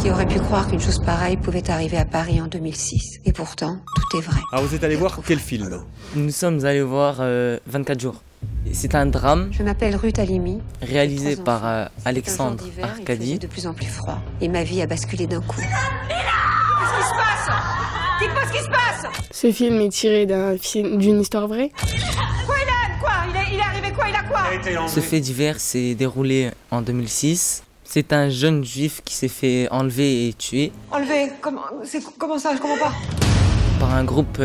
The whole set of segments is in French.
Qui aurait pu croire qu'une chose pareille pouvait arriver à Paris en 2006? Et pourtant, tout est vrai. Alors vous êtes allé voir quel film? Nous sommes allés voir 24 jours. C'est un drame. Je m'appelle Ruth Halimi. Réalisé par Alexandre Il Arcadi. faisait de plus en plus froid. Et ma vie a basculé d'un coup. Qu'est-ce qui se passe? Dites-moi ce qui se passe! Ce film est tiré d'une histoire vraie. Quoi, Ilan? Quoi? Il est arrivé quoi? Il a quoi? Ce fait divers s'est déroulé en 2006. C'est un jeune juif qui s'est fait enlever et tuer Enlevé? Comment ça? Je comprends pas. par un groupe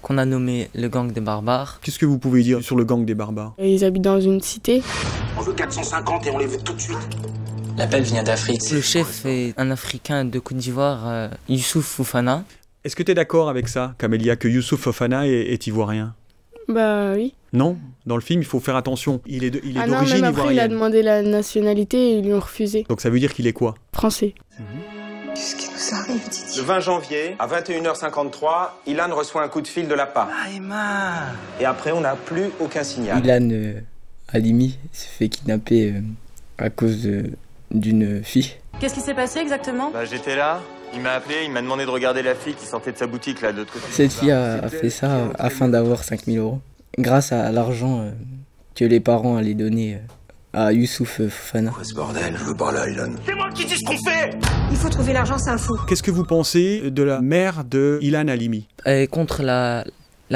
qu'on a nommé le Gang des Barbares. Qu'est-ce que vous pouvez dire sur le gang des barbares? Ils habitent dans une cité. On veut 450 et on les veut tout de suite. L'appel vient d'Afrique. Le chef est un Africain de Côte d'Ivoire, Youssouf Fofana. Est-ce que tu es d'accord avec ça, Camélia, que Youssouf Fofana est ivoirien? Bah oui. Non, dans le film, il faut faire attention. Il est Ah non, d'origine même après, il a ivoirienne. demandé la nationalité et ils lui ont refusé. Donc ça veut dire qu'il est quoi? Français. Qu'est-ce qui nous arrive, Didier? Le 20 janvier, à 21h53, Ilan reçoit un coup de fil de la PA. Et après, on n'a plus aucun signal. Ilan Halimi s'est fait kidnapper à cause d'une fille. Qu'est-ce qui s'est passé exactement? J'étais là, il m'a appelé, il m'a demandé de regarder la fille qui sortait de sa boutique là de l'autre côté. Cette fille a fait ça afin d'avoir 5 000 euros. Grâce à l'argent que les parents allaient donner à Youssouf Fofana. Quoi ce bordel? Je veux parler à Ilan. C'est moi qui dis ce qu'on fait! Il faut trouver l'argent, c'est un fou. Qu'est-ce que vous pensez de la mère de Ilan Halimi? Contre la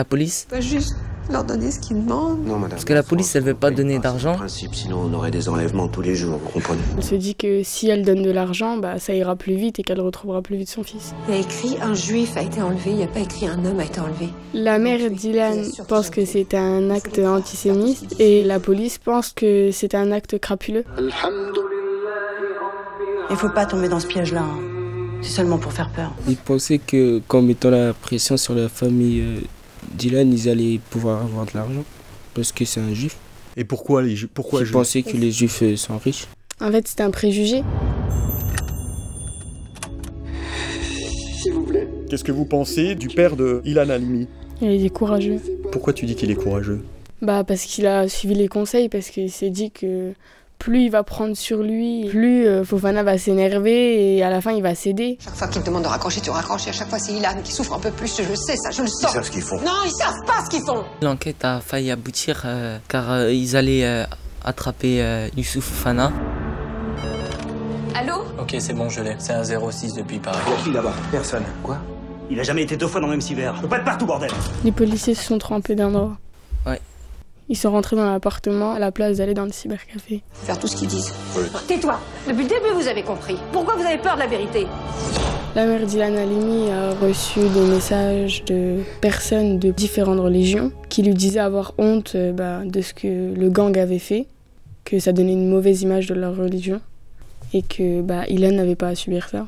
police. Pas juste leur donner ce qu'ils demandent. Non, madame. Parce que la police, elle veut pas donner d'argent. Principe, sinon on aurait des enlèvements tous les jours, vous comprenez? Elle se dit que si elle donne de l'argent, bah, ça ira plus vite et qu'elle retrouvera plus vite son fils. Il y a écrit un juif a été enlevé, il n'y a pas écrit un homme a été enlevé. La mère d'Ilan pense que c'est un acte antisémite et la police pense que c'est un acte crapuleux. Il faut pas tomber dans ce piège-là. Hein. C'est seulement pour faire peur. Ils pensaient que, qu'en mettant la pression sur la famille d'Ilan, ils allaient pouvoir avoir de l'argent. Parce que c'est un juif. Et pourquoi Ils je... pensaient que les juifs sont riches. En fait, c'est un préjugé. Qu'est-ce que vous pensez du père de Ilan Halimi? Il est courageux. Pourquoi tu dis qu'il est courageux? Bah, parce qu'il a suivi les conseils, parce qu'il s'est dit que plus il va prendre sur lui, plus Fofana va s'énerver et à la fin il va céder. Chaque fois qu'ils te demandent de raccrocher, tu raccroches et à chaque fois c'est Ilan qui souffre un peu plus, je le sais, ça, je le Ils sens. savent ce qu'ils font. Non, ils savent pas ce qu'ils font. L'enquête a failli aboutir car ils allaient attraper Youssouf Fofana. Allô? Ok, c'est bon, je l'ai. C'est un 06 depuis Paris. Il y a qui là-bas? Personne. Quoi? Il a jamais été 2 fois dans le même cyber. Je peux pas être partout, bordel. Les policiers se sont trompés d'endroit. Ouais. Ils sont rentrés dans l'appartement à la place d'aller dans le cybercafé. Faut faire tout ce qu'ils disent. Oui. Tais-toi. Depuis le début, vous avez compris. Pourquoi vous avez peur de la vérité? La mère d'Ilan Halimi a reçu des messages de personnes de différentes religions qui lui disaient avoir honte de ce que le gang avait fait, que ça donnait une mauvaise image de leur religion et que Ilan n'avait pas à subir ça.